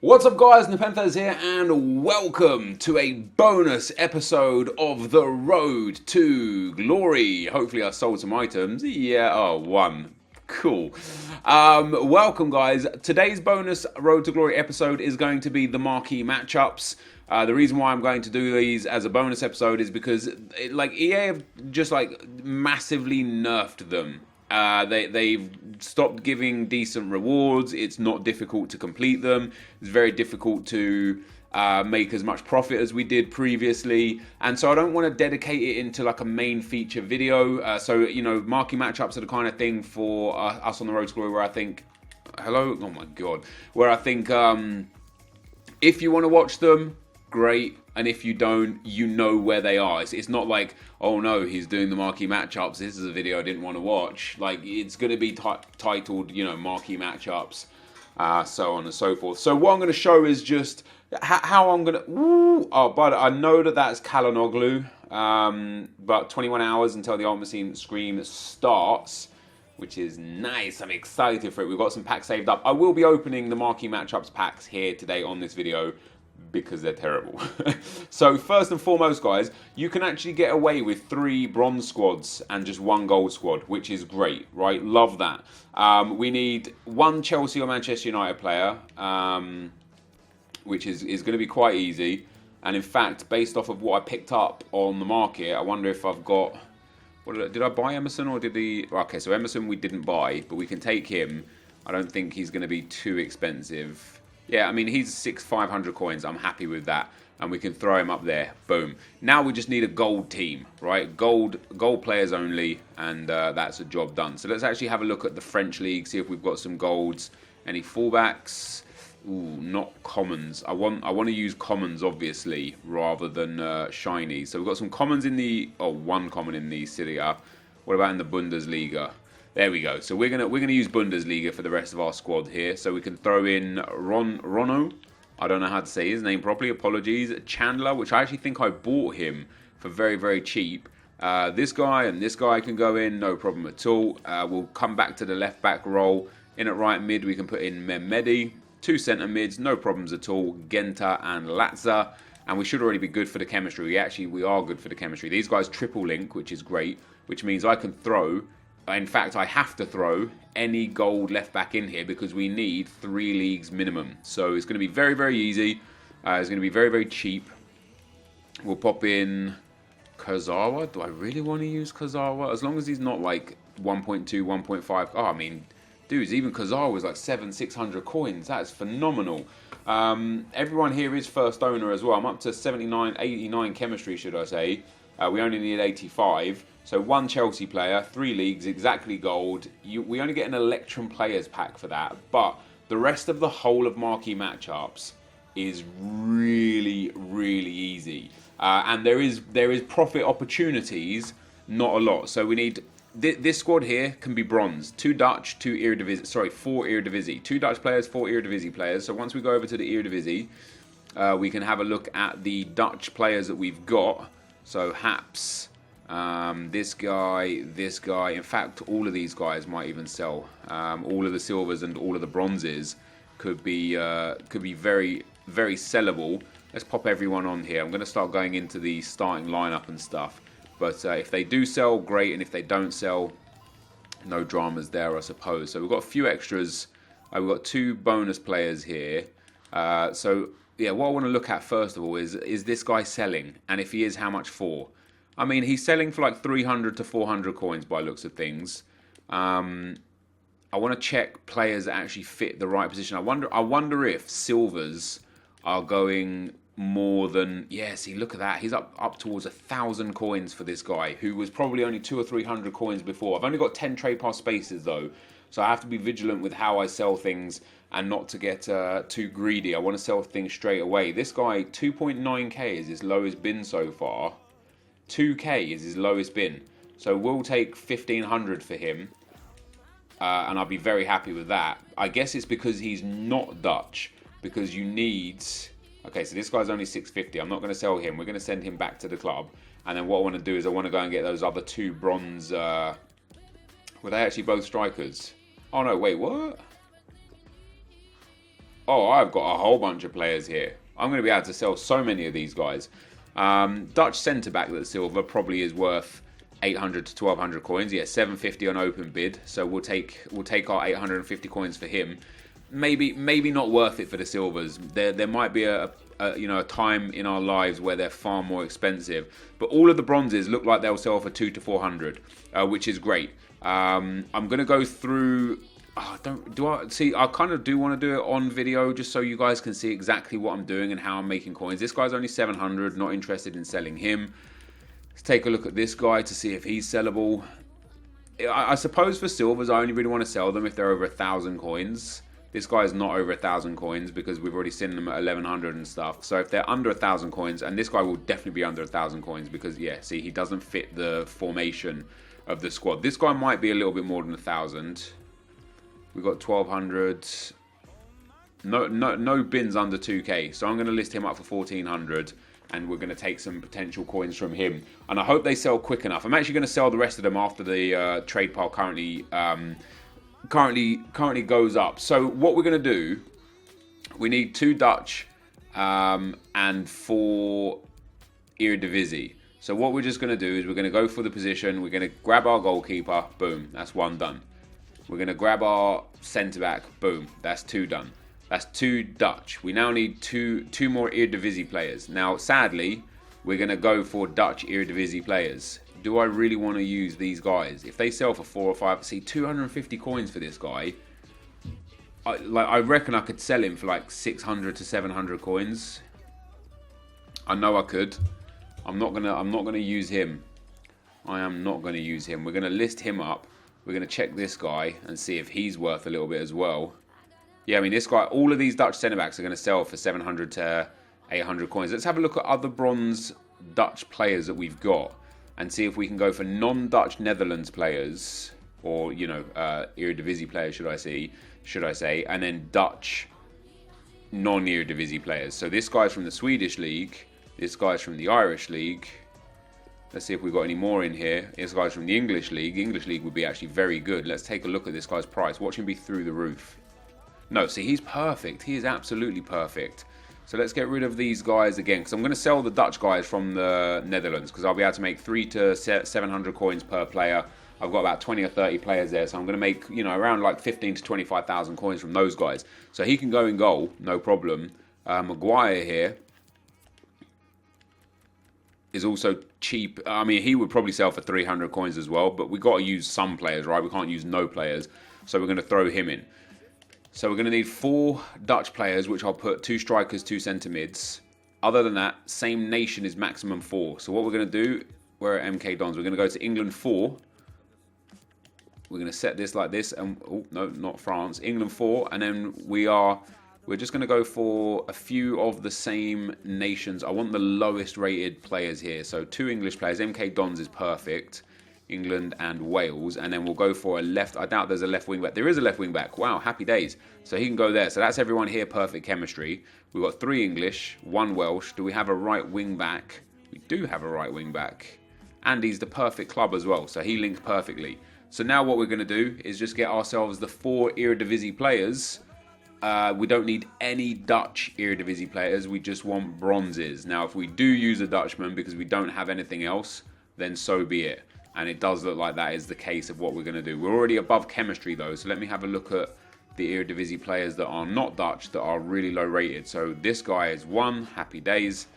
What's up guys, NepentheZ here and welcome to a bonus episode of The Road to Glory. Hopefully I sold some items. Yeah, oh, one. Cool. Welcome guys. Today's bonus Road to Glory episode is going to be the marquee matchups. The reason why I'm going to do these as a bonus episode is because EA have just massively nerfed them. They've stopped giving decent rewards. It's not difficult to complete them. It's very difficult to make as much profit as we did previously. And so I don't want to dedicate it into a main feature video. So, you know, marquee matchups are the kind of thing for us on the Road to Glory where I think, hello? Oh my God. Where I think if you want to watch them, great. And if you don't, you know where they are. It's not like, oh no, he's doing the marquee matchups. This is a video I didn't want to watch. It's going to be titled, you know, marquee matchups, so on and so forth. So what I'm going to show is just how I'm going to... but I know that's Kalanoglu. But 21 hours until the Ultimate Scream starts, which is nice. I'm excited for it. We've got some packs saved up. I will be opening the marquee matchups packs here today on this video, because they're terrible. So first and foremost, guys, you can actually get away with 3 bronze squads and just 1 gold squad, which is great, right? Love that. We need 1 Chelsea or Manchester United player, which is going to be quite easy. And in fact, based off of what I picked up on the market, I wonder if I've got... did I buy Emerson or did the... Okay, so Emerson we didn't buy, but we can take him. I don't think he's going to be too expensive. Yeah, I mean, he's 500 coins. I'm happy with that. And we can throw him up there. Boom. Now we just need a gold team, right? Gold players only, and that's a job done. So let's actually have a look at the French league, see if we've got some golds. Any fullbacks? Ooh, not commons. I want to use commons, obviously, rather than shiny. So we've got some commons in the... Oh, 1 common in the Serie A. What about in the Bundesliga? There we go. So we're gonna use Bundesliga for the rest of our squad here. So we can throw in Rono. I don't know how to say his name properly. Apologies. Chandler, which I actually think I bought him for very, very cheap. This guy and this guy can go in, no problem at all. We'll come back to the left back role. In at right mid, we can put in Mehmedi. 2 centre mids, no problems at all. Genta and Latza. And we should already be good for the chemistry. We are good for the chemistry. These guys triple link, which is great, which means I can throw... In fact, I have to throw any gold left back in here because we need 3 leagues minimum. So it's going to be very, very easy. It's going to be very, very cheap. We'll pop in Kurzawa. Do I really want to use Kurzawa? As long as he's not 1.2, 1.5. Oh, I mean, dudes, even Kurzawa was 600 coins. That's phenomenal. Everyone here is first owner as well. I'm up to 79, 89 chemistry, should I say. We only need 85. So 1 Chelsea player, 3 leagues, exactly gold. We only get an Electrum Players pack for that. But the rest of the whole of marquee matchups is really, really easy. And there is profit opportunities, not a lot. So we need... This squad here can be bronze. 2 Dutch, 4 Eredivisie. 2 Dutch players, 4 Eredivisie players. So once we go over to the Eredivisie, we can have a look at the Dutch players that we've got. So Haps... this guy. In fact, all of these guys might even sell. All of the silvers and all of the bronzes could be very, very sellable. Let's pop everyone on here. I'm going to start going into the starting lineup and stuff. But if they do sell, great. And if they don't sell, no dramas there, I suppose. So we've got a few extras. We've got 2 bonus players here. So yeah, what I want to look at first of all is this guy selling? And if he is, how much for? I mean, he's selling for 300 to 400 coins by looks of things. I want to check players that actually fit the right position. I wonder if silvers are going more than... Yeah, see, look at that. He's up towards 1,000 coins for this guy, who was probably only 200 or 300 coins before. I've only got 10 trade pass spaces, though. So I have to be vigilant with how I sell things and not to get too greedy. I want to sell things straight away. This guy, 2.9k is his lowest bin so far. 2k is his lowest bin. So we'll take 1,500 for him. And I'll be very happy with that. I guess it's because he's not Dutch. Because you need... Okay, so this guy's only 650. I'm not going to sell him. We're going to send him back to the club. And then what I want to do is I want to go and get those other 2 bronze... Were they actually both strikers? Oh no, wait, what? Oh, I've got a whole bunch of players here. I'm going to be able to sell so many of these guys. Dutch centre back that's silver probably is worth 800 to 1200 coins. Yeah, 750 on open bid. So we'll take our 850 coins for him. Maybe not worth it for the silvers. There might be a time in our lives where they're far more expensive. But all of the bronzes look like they'll sell for 2 to 400, which is great. I'm going to go through. I kind of do want to do it on video just so you guys can see exactly what I'm doing and how I'm making coins. This guy's only 700, not interested in selling him. Let's take a look at this guy to see if he's sellable. I suppose for silvers, I only really want to sell them if they're over 1,000 coins. This guy's not over 1,000 coins because we've already seen them at 1,100 and stuff. So if they're under 1,000 coins, and this guy will definitely be under 1,000 coins because, yeah, see, he doesn't fit the formation of the squad. This guy might be a little bit more than 1,000. We've got 1,200. No bins under 2k. So I'm going to list him up for 1,400. And we're going to take some potential coins from him. And I hope they sell quick enough. I'm actually going to sell the rest of them after the trade pile currently goes up. So what we're going to do, we need 2 Dutch and 4 Eredivisie. So what we're just going to do is we're going to go for the position. We're going to grab our goalkeeper. Boom. That's 1 done. We're going to grab our centre-back. Boom. That's 2 done. That's 2 Dutch. We now need two more Eredivisie players. Now, sadly, we're going to go for Dutch Eredivisie players. Do I really want to use these guys? If they sell for 4 or 5... See, 250 coins for this guy. I reckon I could sell him for like 600 to 700 coins. I know I could. I'm not gonna use him. I am not going to use him. We're going to list him up. We're going to check this guy and see if he's worth a little bit as well. Yeah, I mean, this guy, all of these Dutch centre-backs are going to sell for 700 to 800 coins. Let's have a look at other bronze Dutch players that we've got and see if we can go for non-Dutch Netherlands players or, Eredivisie players, should I say, and then Dutch non-Eredivisie players. So this guy's from the Swedish League. This guy's from the Irish League. Let's see if we've got any more in here. This guy's from the English League. English League would be actually very good. Let's take a look at this guy's price. Watch him be through the roof. No, see, he's perfect. He is absolutely perfect. So let's get rid of these guys again, because I'm going to sell the Dutch guys from the Netherlands, because I'll be able to make 300 to 700 coins per player. I've got about 20 or 30 players there, so I'm going to make, around like 15 to 25,000 coins from those guys. So he can go in goal, no problem. Maguire here is also cheap. I mean, he would probably sell for 300 coins as well, but we've got to use some players, right? We can't use no players, so we're going to throw him in. So we're going to need 4 Dutch players, which I'll put 2 strikers, 2 centre mids. Other than that, same nation is maximum 4. So what we're going to do, we're at MK Dons. We're going to go to England 4. We're going to set this like this. And oh, no, not France. England 4. And then we're just going to go for a few of the same nations. I want the lowest rated players here. So 2 English players. MK Dons is perfect. England and Wales, and then we'll go for a left. I doubt there's a left wing back. There is a left wing back. Wow, happy days. So he can go there. So that's everyone here, perfect chemistry. We've got 3 English, 1 Welsh. Do we have a right wing back? We do have a right wing back. And he's the perfect club as well, so he links perfectly. So now what we're going to do is just get ourselves the 4 Eredivisie players. We don't need any Dutch Eredivisie players. We just want bronzes. Now, if we do use a Dutchman because we don't have anything else, then so be it. And it does look like that is the case of what we're going to do. We're already above chemistry, though. So let me have a look at the Eredivisie players that are not Dutch, that are really low rated. So this guy is 1. Happy days.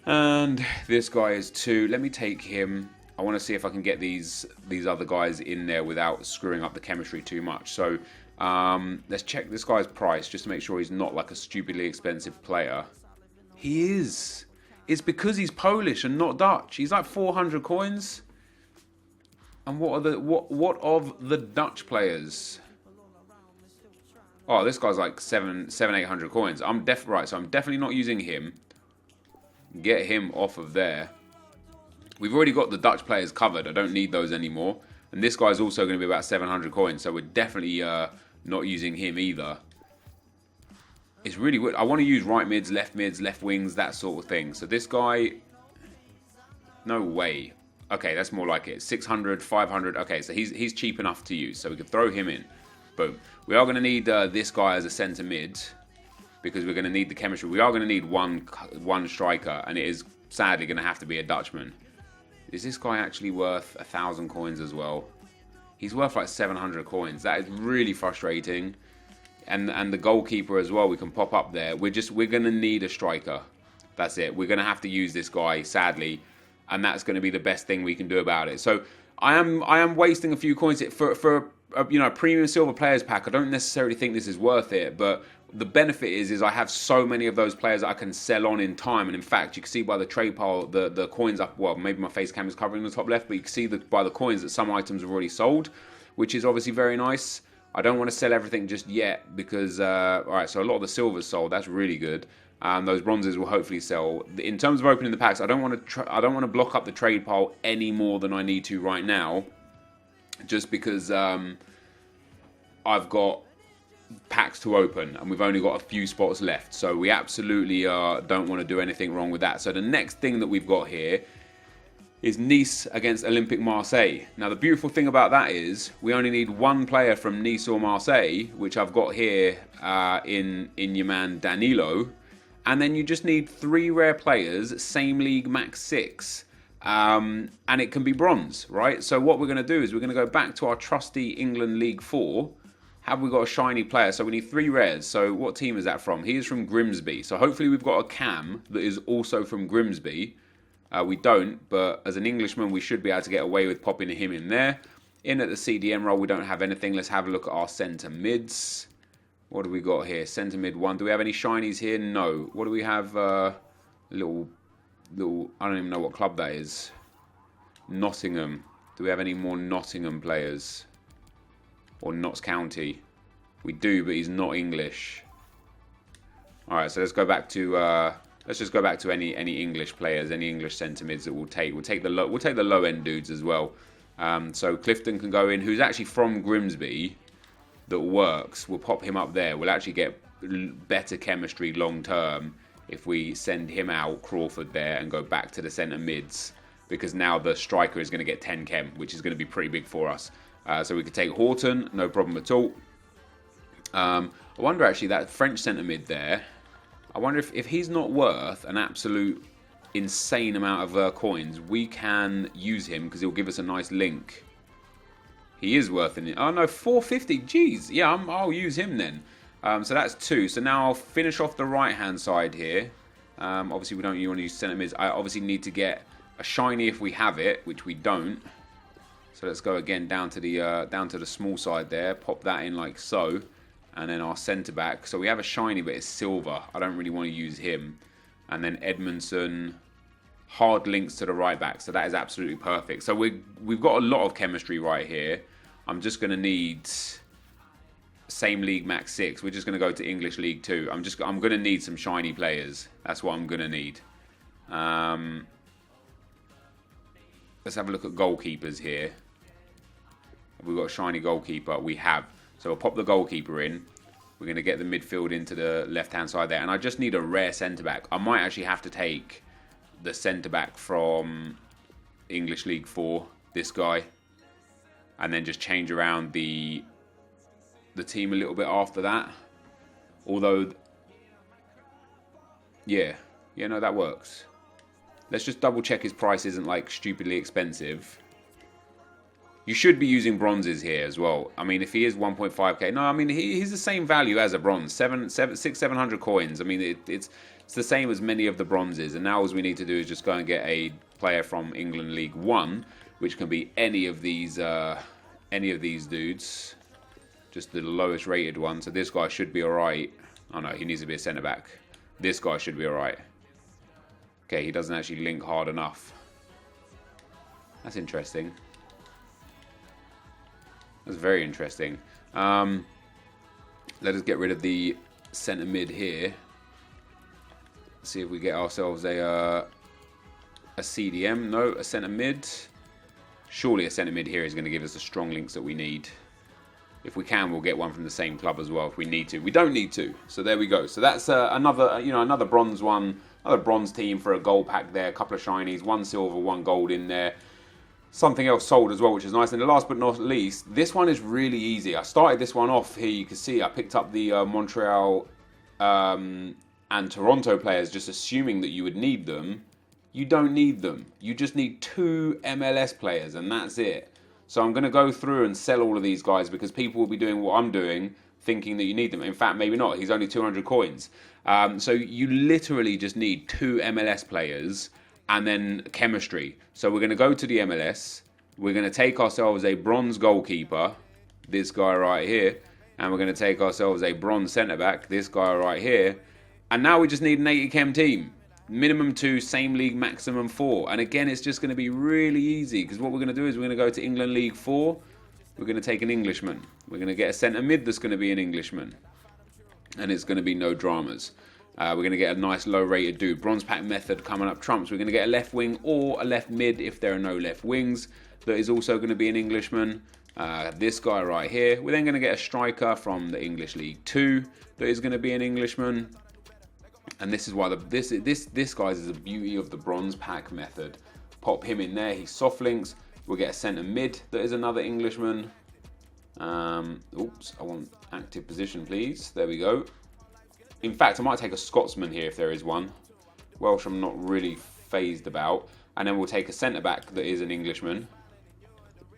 And this guy is 2. Let me take him. I want to see if I can get these other guys in there without screwing up the chemistry too much. So let's check this guy's price just to make sure he's not like a stupidly expensive player. He is. It's because he's Polish and not Dutch. He's like 400 coins. And what of the Dutch players? Oh, this guy's like 800 coins. So I'm definitely not using him. Get him off of there. We've already got the Dutch players covered. I don't need those anymore. And this guy's also going to be about 700 coins. So we're definitely not using him either. It's really weird. I want to use right mids, left wings, that sort of thing. So this guy, no way. Okay, that's more like it. 600, 500. Okay, so he's cheap enough to use. So we can throw him in. Boom. We are going to need this guy as a centre mid. because we're going to need the chemistry. We are going to need one striker, and it is sadly going to have to be a Dutchman. Is this guy actually worth 1,000 coins as well? He's worth like 700 coins. That is really frustrating. And the goalkeeper as well, we can pop up there. We're going to need a striker. That's it. We're going to have to use this guy, sadly, and that's going to be the best thing we can do about it. So I am wasting a few coins for a premium silver players pack. I don't necessarily think this is worth it, but the benefit is I have so many of those players that I can sell on in time. And in fact, you can see by the trade pile, the coins up. Well, maybe my face cam is covering the top left, but you can see by the coins that some items have already sold, which is obviously very nice. I don't want to sell everything just yet because, all right, so a lot of the silver's sold. That's really good. Those bronzes will hopefully sell. In terms of opening the packs, I don't want to block up the trade pile any more than I need to right now, just because I've got packs to open and we've only got a few spots left. So we absolutely don't want to do anything wrong with that. So the next thing that we've got here is Nice against Olympique Marseille. Now the beautiful thing about that is we only need one player from Nice or Marseille, which I've got here in your man Danilo, and then you just need 3 rare players, same league, max 6, and it can be bronze, right? So what we're going to do is we're going to go back to our trusty England League 4. Have we got a shiny player? So we need 3 rares. So what team is that from? He is from Grimsby. So hopefully we've got a Cam that is also from Grimsby. We don't, but as an Englishman, we should be able to get away with popping him in there. In at the CDM role, we don't have anything. Let's have a look at our centre mids. What do we got here? Centre mid 1. Do we have any shinies here? No. What do we have? Little. I don't even know what club that is. Nottingham. Do we have any more Nottingham players? Or Notts County? We do, but he's not English. All right, so let's go back to. Let's just go back to any English players, any English centre mids that we'll take. We'll take the low end dudes as well. So Clifton can go in, who's actually from Grimsby, that works. We'll pop him up there. We'll actually get better chemistry long term if we send him out, Crawford there, and go back to the centre mids, because now the striker is going to get 10 chem, which is going to be pretty big for us. So we could take Horton, no problem at all. I wonder actually that French centre mid there. I wonder if he's not worth an absolute insane amount of coins, we can use him because he'll give us a nice link. He is worth it. Oh no, 450. Jeez, yeah, I'll use him then. So that's 2. So now I'll finish off the right hand side here. Obviously we don't want to use centre mids. I obviously need to get a shiny if we have it, which we don't. So let's go again down to the small side there. Pop that in like so. And then our centre back. So we have a shiny, but it's silver. I don't really want to use him. And then Edmondson, hard links to the right back. So that is absolutely perfect. So we've got a lot of chemistry right here. I'm just going to need same league max 6. We're just going to go to English League 2. I'm going to need some shiny players. That's what I'm going to need. Let's have a look at goalkeepers here. Have we got a shiny goalkeeper? We have. So we'll pop the goalkeeper in. We're going to get the midfield into the left-hand side there. And I just need a rare centre-back. I might actually have to take the centre-back from English League 4, this guy. And then just change around the team a little bit after that. Although, yeah, no, that works. Let's just double-check his price isn't like stupidly expensive. You should be using bronzes here as well. I mean, if he is 1.5k, no, I mean he's the same value as a bronze, 700 coins. I mean, it's the same as many of the bronzes. And now all we need to do is just go and get a player from England League 1, which can be any of these dudes, just the lowest rated one. So this guy should be all right. Oh no, he needs to be a centre back. This guy should be all right. Okay, he doesn't actually link hard enough. That's interesting. That's very interesting. Let us get rid of the centre mid here. See if we get ourselves a CDM. No, a centre mid. Surely a centre mid here is going to give us the strong links that we need. If we can, we'll get one from the same club as well if we need to. We don't need to. So there we go. So that's another bronze one, another bronze team for a gold pack there. A couple of shinies, 1 silver, 1 gold in there. Something else sold as well, which is nice. And the last but not least, this one is really easy. I started this one off here. You can see I picked up the Montreal and Toronto players, just assuming that you would need them, you don't need them. You just need 2 MLS players, and that's it. So I'm going to go through and sell all of these guys because people will be doing what I'm doing, thinking that you need them. In fact, maybe not. He's only 200 coins. So you literally just need 2 MLS players and then chemistry. So we're going to go to the MLS. We're going to take ourselves a bronze goalkeeper, this guy right here, and we're going to take ourselves a bronze centre-back, this guy right here. And now we just need an 80 chem team. Minimum 2, same league, maximum 4. And again, it's just going to be really easy because what we're going to do is we're going to go to England League 4. We're going to take an Englishman. We're going to get a centre mid that's going to be an Englishman. And it's going to be no dramas. We're going to get a nice low-rated dude. Bronze pack method coming up trumps. We're going to get a left wing or a left mid if there are no left wings. That is also going to be an Englishman. This guy right here. We're then going to get a striker from the English League 2 that is going to be an Englishman. And this is why this guys is the beauty of the bronze pack method. Pop him in there. He's soft links. We'll get a centre mid that is another Englishman. Oops, I want active position, please. There we go. In fact, I might take a Scotsman here if there is one. Welsh, I'm not really phased about. And then we'll take a centre back that is an Englishman.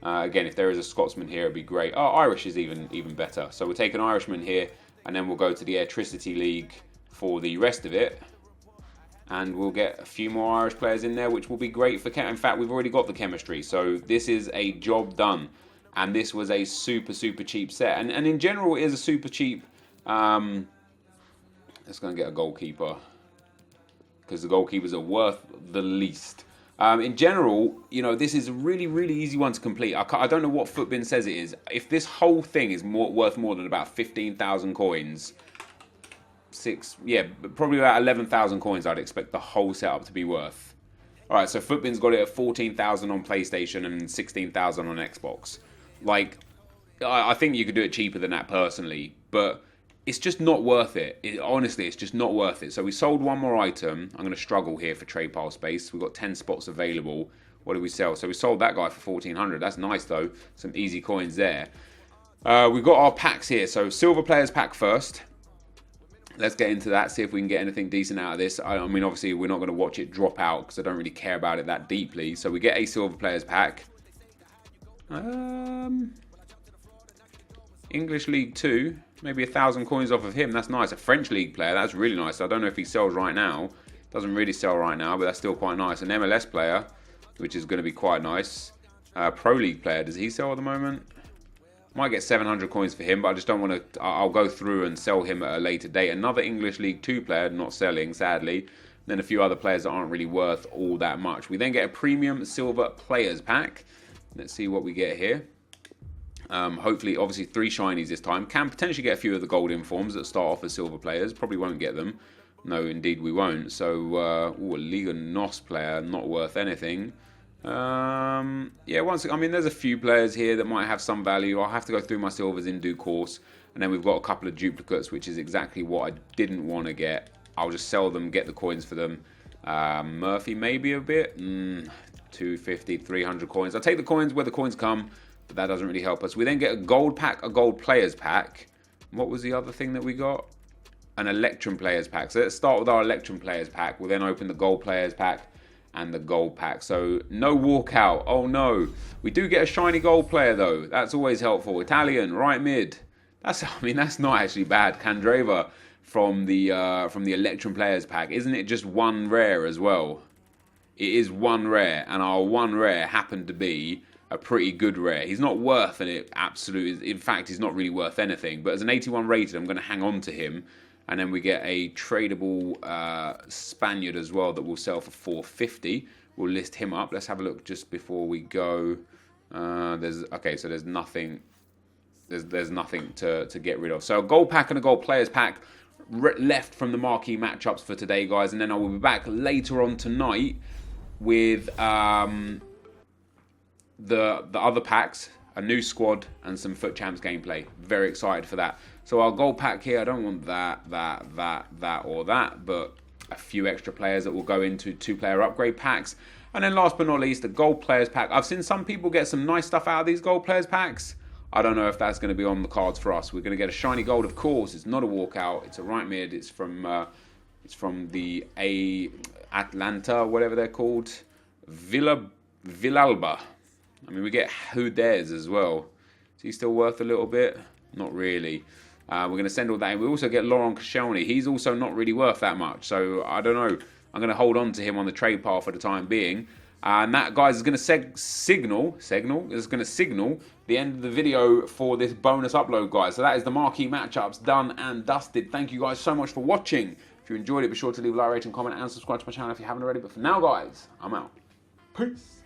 Again, if there is a Scotsman here, it'd be great. Oh, Irish is even better. So we'll take an Irishman here, and then we'll go to the Airtricity League for the rest of it. And we'll get a few more Irish players in there, which will be great for in fact, we've already got the chemistry. So this is a job done. And this was a super, super cheap set. And in general, it is a super cheap... let's go and get a goalkeeper. Because the goalkeepers are worth the least. In general, you know, this is a really, really easy one to complete. I don't know what Footbin says it is. If this whole thing is worth more than about 15,000 coins... probably about 11,000 coins I'd expect the whole setup to be worth. Alright, so Footbin's got it at 14,000 on PlayStation and 16,000 on Xbox. Like, I think you could do it cheaper than that personally, but it's just not worth it. Honestly, it's just not worth it. So we sold one more item. I'm going to struggle here for trade pile space. We've got 10 spots available. What did we sell? So we sold that guy for 1,400. That's nice though. Some easy coins there. We've got our packs here. So silver players pack first. Let's get into that, see if we can get anything decent out of this. I mean, obviously, we're not going to watch it drop out because I don't really care about it that deeply. So we get a silver players pack. English League 2. Maybe 1,000 coins off of him. That's nice. A French League player. That's really nice. I don't know if he sells right now. Doesn't really sell right now, but that's still quite nice. An MLS player, which is going to be quite nice. Pro League player. Does he sell at the moment? Might get 700 coins for him, but I just don't want to... I'll go through and sell him at a later date. Another English League 2 player, not selling, sadly. Then a few other players that aren't really worth all that much. We then get a premium silver players pack. Let's see what we get here. Hopefully, obviously, 3 shinies this time. Can potentially get a few of the gold informs that start off as silver players. Probably won't get them. No, indeed, we won't. So, a Liga NOS player, not worth anything. I mean, there's a few players here that might have some value. I'll have to go through my silvers in due course. And then we've got a couple of duplicates, which is exactly what I didn't want to get. I'll just sell them, get the coins for them. Murphy, maybe a bit. 250, 300 coins. I'll take the coins where the coins come, but that doesn't really help us. We then get a gold pack, a gold players pack. What was the other thing that we got? An Electrum players pack. So let's start with our Electrum players pack. We'll then open the gold players pack and the gold pack. So no walkout. Oh no. We do get a shiny gold player though. That's always helpful. Italian, right mid. That's not actually bad. Candreva from the Electrum players pack. Isn't it just one rare as well? It is one rare, and our one rare happened to be a pretty good rare. He's not worth an absolute... In fact, he's not really worth anything. But as an 81 rated, I'm going to hang on to him. And then we get a tradable Spaniard as well that we'll sell for 450. We'll list him up. Let's have a look just before we go. So there's nothing. There's nothing to get rid of. So a gold pack and a gold players pack left from the marquee matchups for today, guys. And then I will be back later on tonight with the other packs, a new squad, and some Foot Champs gameplay. Very excited for that. So our gold pack here, I don't want that, or that, but a few extra players that will go into 2-player upgrade packs. And then last but not least, the gold players pack. I've seen some people get some nice stuff out of these gold players packs. I don't know if that's going to be on the cards for us. We're going to get a shiny gold, of course. It's not a walkout. It's a right mid. It's from the Atlanta, whatever they're called. Villalba. I mean, we get Who Dares as well. Is he still worth a little bit? Not really. We're going to send all that in. We also get Laurent Koscielny. He's also not really worth that much. So, I don't know. I'm going to hold on to him on the trade path for the time being. And that, guys, is going to signal the end of the video for this bonus upload, guys. So that is the marquee matchups done and dusted. Thank you guys so much for watching. If you enjoyed it, be sure to leave a like, rating, comment, and subscribe to my channel if you haven't already. But for now, guys, I'm out. Peace.